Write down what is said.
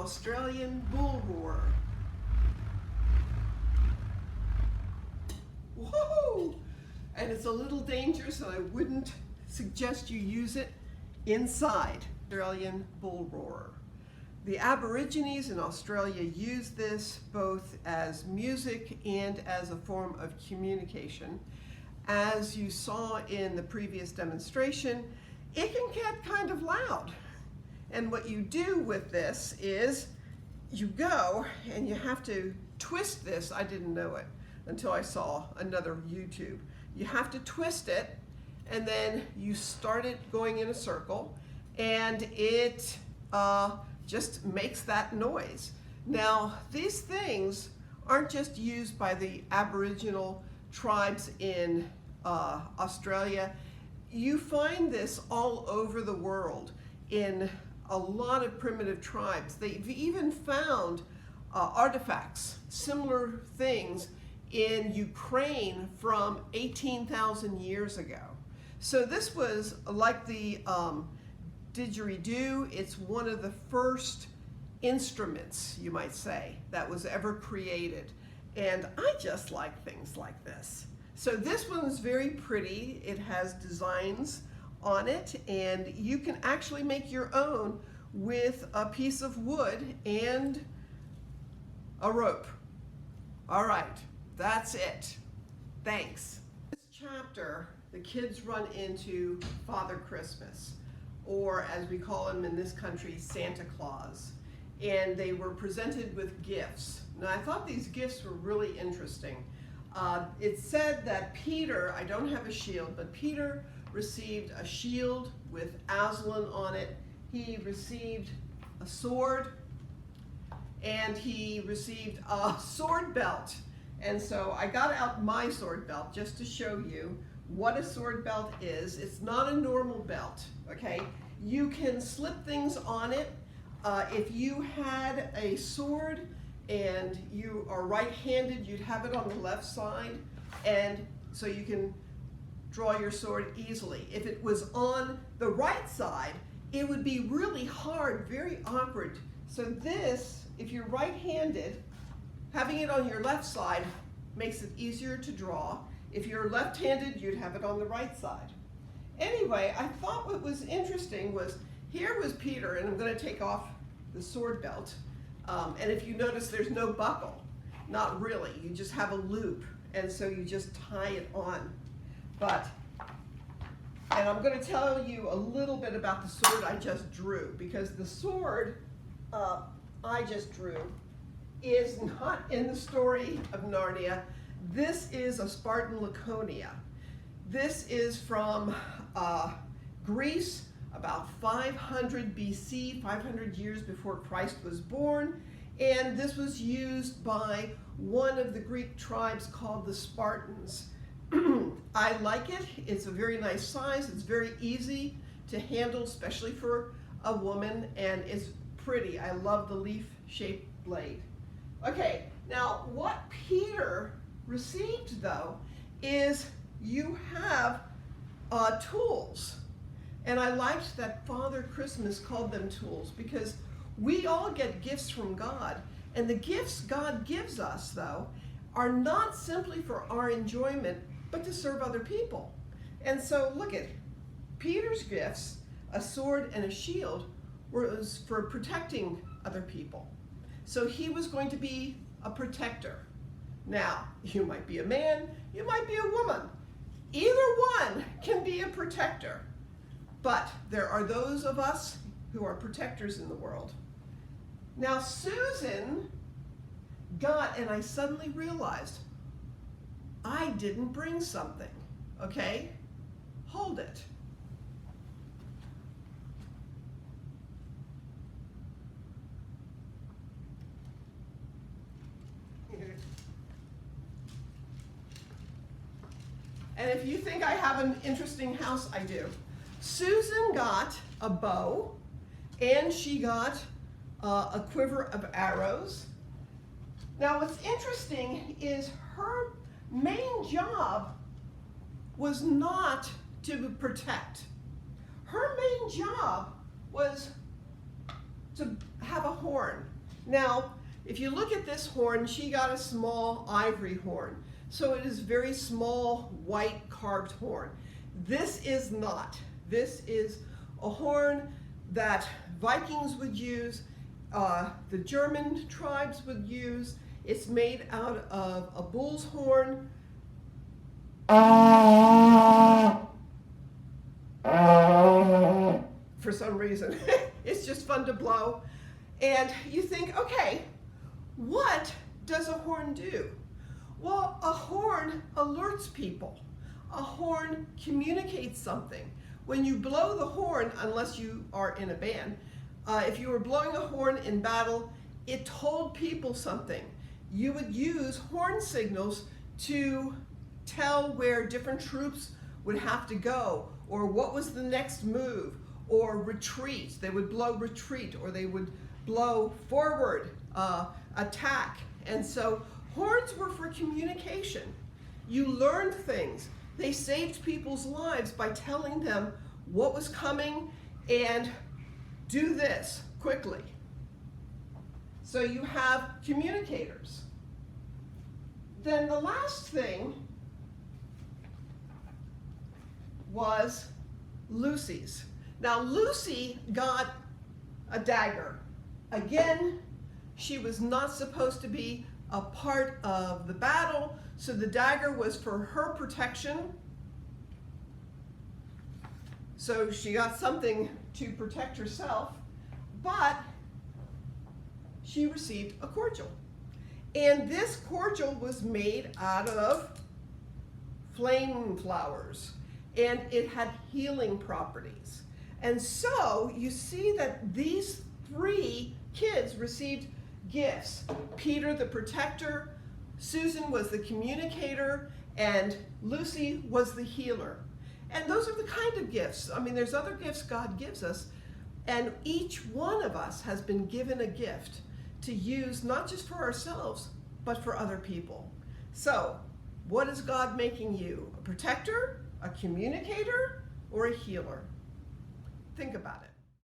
Australian bullroarer. Whoa! And it's a little dangerous, and I wouldn't suggest you use it inside. Australian bullroarer. The Aborigines in Australia use this both as music and as a form of communication. As you saw in the previous demonstration, it can get kind of loud. And what you do with this is you go and you have to twist this. I didn't know it until I saw another YouTube. You have to twist it, and then you start it going in a circle, and it just makes that noise. Now, these things aren't just used by the Aboriginal tribes in Australia. You find this all over the world in a lot of primitive tribes. They've even found artifacts, similar things in Ukraine from 18,000 years ago. So this was like the didgeridoo. It's one of the first instruments, you might say, that was ever created. And I just like things like this. So this one's very pretty. It has designs on it, and you can actually make your own with a piece of wood and a rope. All right, that's it. Thanks. This chapter, the kids run into Father Christmas, or as we call him in this country, Santa Claus. And they were presented with gifts. Now, I thought these gifts were really interesting. It said that Peter, I don't have a shield, but Peter received a shield with Aslan on it. He received a sword, and he received a sword belt. And so I got out my sword belt just to show you what a sword belt is. It's not a normal belt, okay? You can slip things on it. If you had a sword and you are right-handed, you'd have it on the left side, and so you can draw your sword easily. If it was on the right side, it would be really hard, very awkward. So this, if you're right-handed, having it on your left side makes it easier to draw. If you're left-handed, you'd have it on the right side. Anyway, I thought what was interesting was, here was Peter, and I'm going to take off the sword belt. And if you notice, there's no buckle. Not really. You just have a loop, and so you just tie it on. And I'm going to tell you a little bit about the sword I just drew, because the sword I just drew is not in the story of Narnia. This is a Spartan Laconia. This is from Greece, about 500 BC, 500 years before Christ was born. And this was used by one of the Greek tribes called the Spartans. I like it. It's a very nice size. It's very easy to handle, especially for a woman, and it's pretty. I love the leaf-shaped blade. Okay, now what Peter received, though, is you have tools. And I liked that Father Christmas called them tools, because we all get gifts from God. And the gifts God gives us, though, are not simply for our enjoyment, but to serve other people. And so look at Peter's gifts, a sword and a shield, was for protecting other people. So he was going to be a protector. Now, you might be a man, you might be a woman. Either one can be a protector. But there are those of us who are protectors in the world. Now, Susan got, and I suddenly realized, I didn't bring something, okay? Hold it. And if you think I have an interesting house, I do. Susan got a bow, and she got a quiver of arrows. Now, what's interesting is her main job was not to protect. Her main job was to have a horn. Now, if you look at this horn, she got a small ivory horn. So it is very small, white, carved horn. This is not. This is a horn that Vikings would use, the German tribes would use. It's made out of a bull's horn. For some reason. It's just fun to blow. And you think, okay, what does a horn do? Well, a horn alerts people. A horn communicates something. When you blow the horn, unless you are in a band, if you were blowing a horn in battle, it told people something. You would use horn signals to tell where different troops would have to go, or what was the next move, or retreat. They would blow retreat, or they would blow forward, attack. And so horns were for communication. You learned things. They saved people's lives by telling them what was coming and do this quickly. So you have communicators. Then the last thing was Lucy's. Now Lucy got a dagger. Again, she was not supposed to be a part of the battle, so the dagger was for her protection. So she got something to protect herself, but she received a cordial. And this cordial was made out of flame flowers, and it had healing properties. And so you see that these 3 kids received gifts. Peter the protector, Susan was the communicator, and Lucy was the healer. And those are the kind of gifts. I mean, there's other gifts God gives us, and each one of us has been given a gift to use not just for ourselves, but for other people. So, what is God making you? A protector, a communicator, or a healer? Think about it.